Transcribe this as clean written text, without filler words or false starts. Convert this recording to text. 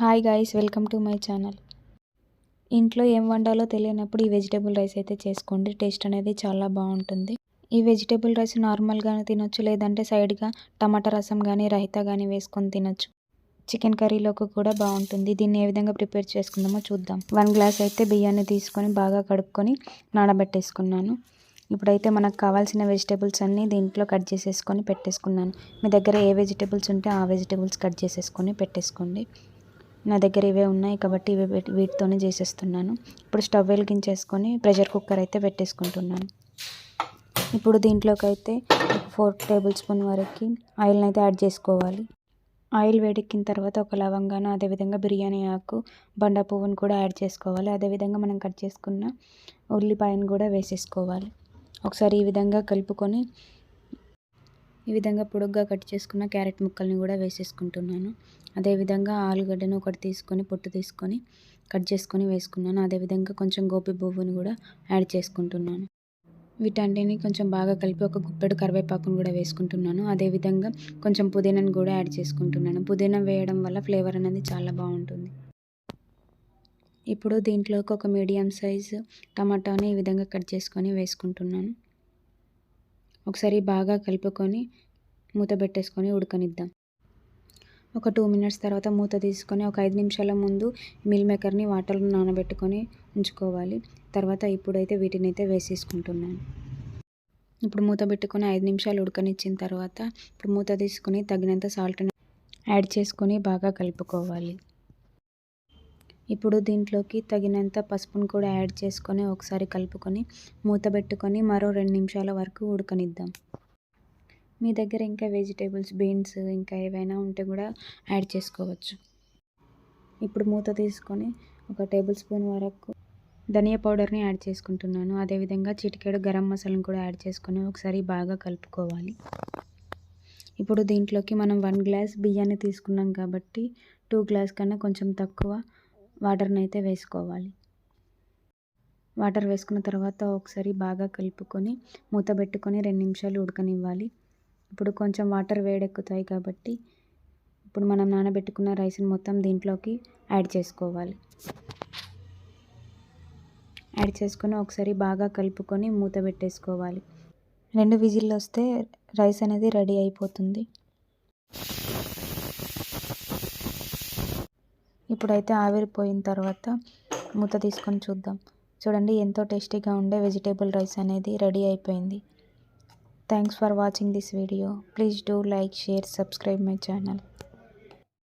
Hi guys, welcome to my channel. ఇంట్లో ఏం వండాలో తెలియనప్పుడు ఈ వెజిటేబుల్ రైస్ అయితే చేసుకోండి. టేస్ట్ అనేది చాలా బాగుంటుంది. ఈ వెజిటేబుల్ రైస్ నార్మల్గానే తినొచ్చు, లేదంటే సైడ్గా టమాటా రసం కానీ రైతా కానీ వేసుకొని తినొచ్చు. చికెన్ కర్రీలోకి కూడా బాగుంటుంది. దీన్ని ఏ విధంగా ప్రిపేర్ చేసుకుందామో చూద్దాం. 1 గ్లాస్ అయితే బియ్యాన్ని తీసుకొని బాగా కడుక్కొని నానబెట్టేసుకున్నాను. ఇప్పుడైతే మనకు కావాల్సిన వెజిటేబుల్స్ అన్నీ దీంట్లో కట్ చేసేసుకొని పెట్టేసుకున్నాను. మీ దగ్గర ఏ వెజిటేబుల్స్ ఉంటే ఆ వెజిటేబుల్స్ కట్ చేసేసుకొని పెట్టేసుకోండి. నా దగ్గర ఇవే ఉన్నాయి కాబట్టి వీటితోనే చేసేస్తున్నాను. ఇప్పుడు స్టవ్ వెలిగించేసుకొని ప్రెషర్ కుక్కర్ అయితే పెట్టేసుకుంటున్నాను. ఇప్పుడు దీంట్లోకి అయితే 4 టేబుల్ స్పూన్ వరకు ఆయిల్ని అయితే యాడ్ చేసుకోవాలి. ఆయిల్ వేడెక్కిన తర్వాత ఒక లవంగాను, అదేవిధంగా బిర్యానీ ఆకు, బండ పువ్వును కూడా యాడ్ చేసుకోవాలి. అదేవిధంగా మనం కట్ చేసుకున్న ఉల్లిపాయను కూడా వేసేసుకోవాలి. ఒకసారి ఈ విధంగా కలుపుకొని ఈ విధంగా పొడుగ్గా కట్ చేసుకున్న క్యారెట్ ముక్కల్ని కూడా వేసేసుకుంటున్నాను. అదేవిధంగా ఆలుగడ్డను ఒకటి తీసుకొని పొట్టు తీసుకొని కట్ చేసుకొని వేసుకున్నాను. అదేవిధంగా కొంచెం గోబీ పువ్వును కూడా యాడ్ చేసుకుంటున్నాను. వీటన్నిటిని కొంచెం బాగా కలిపి ఒక గుప్పెడు కరివేపాకును కూడా వేసుకుంటున్నాను. అదేవిధంగా కొంచెం పుదీనాను కూడా యాడ్ చేసుకుంటున్నాను. పుదీనా వేయడం వల్ల ఫ్లేవర్ అనేది చాలా బాగుంటుంది. ఇప్పుడు దీంట్లోకి ఒక మీడియం సైజు టమాటాని ఈ విధంగా కట్ చేసుకొని వేసుకుంటున్నాను. ఒకసారి బాగా కలుపుకొని మూత పెట్టేసుకొని ఉడకనిద్దాం. ఒక 2 మినిట్స్ తర్వాత మూత తీసుకొని ఒక 5 నిమిషాల ముందు మిల్ మేకర్ని వాటర్లో నానబెట్టుకొని ఉంచుకోవాలి. తర్వాత ఇప్పుడైతే వీటిని అయితే వేసేసుకుంటున్నాను. ఇప్పుడు మూత పెట్టుకొని 5 నిమిషాలు ఉడకనిచ్చిన తర్వాత ఇప్పుడు మూత తీసుకొని తగినంత సాల్ట్ని యాడ్ చేసుకొని బాగా కలుపుకోవాలి. ఇప్పుడు దీంట్లోకి తగినంత పసుపును కూడా యాడ్ చేసుకొని ఒకసారి కలుపుకొని మూత పెట్టుకొని మరో 2 నిమిషాల వరకు ఉడకనిద్దాం. మీ దగ్గర ఇంకా వెజిటేబుల్స్, బీన్స్ ఇంకా ఏవైనా ఉంటే కూడా యాడ్ చేసుకోవచ్చు. ఇప్పుడు మూత తీసుకొని ఒక టేబుల్ స్పూన్ వరకు ధనియా పౌడర్ని యాడ్ చేసుకుంటున్నాను. అదేవిధంగా చిటికెడు గరం మసాలాను కూడా యాడ్ చేసుకొని ఒకసారి బాగా కలుపుకోవాలి. ఇప్పుడు దీంట్లోకి మనం 1 గ్లాస్ బియ్యాన్ని తీసుకున్నాం కాబట్టి 2 గ్లాస్ కన్నా కొంచెం తక్కువ వాటర్ని అయితే వేసుకోవాలి. వాటర్ వేసుకున్న తర్వాత ఒకసారి బాగా కలుపుకొని మూత పెట్టుకొని 2 నిమిషాలు ఉడకనివ్వాలి. ఇప్పుడు కొంచెం వాటర్ వేడెక్కుతాయి కాబట్టి ఇప్పుడు మనం నానబెట్టుకున్న రైస్ని మొత్తం దీంట్లోకి యాడ్ చేసుకోవాలి. యాడ్ చేసుకొని ఒకసారి బాగా కలుపుకొని మూత పెట్టేసుకోవాలి. 2 విజిల్లు వస్తే రైస్ అనేది రెడీ అయిపోతుంది. ఇప్పుడైతే ఆవిరిపోయిన తర్వాత మూత తీసుకొని చూద్దాం. చూడండి, ఎంతో టేస్టీగా ఉండే వెజిటేబుల్ రైస్ అనేది రెడీ అయిపోయింది. Thanks for watching this video. Please do like, share, subscribe my channel.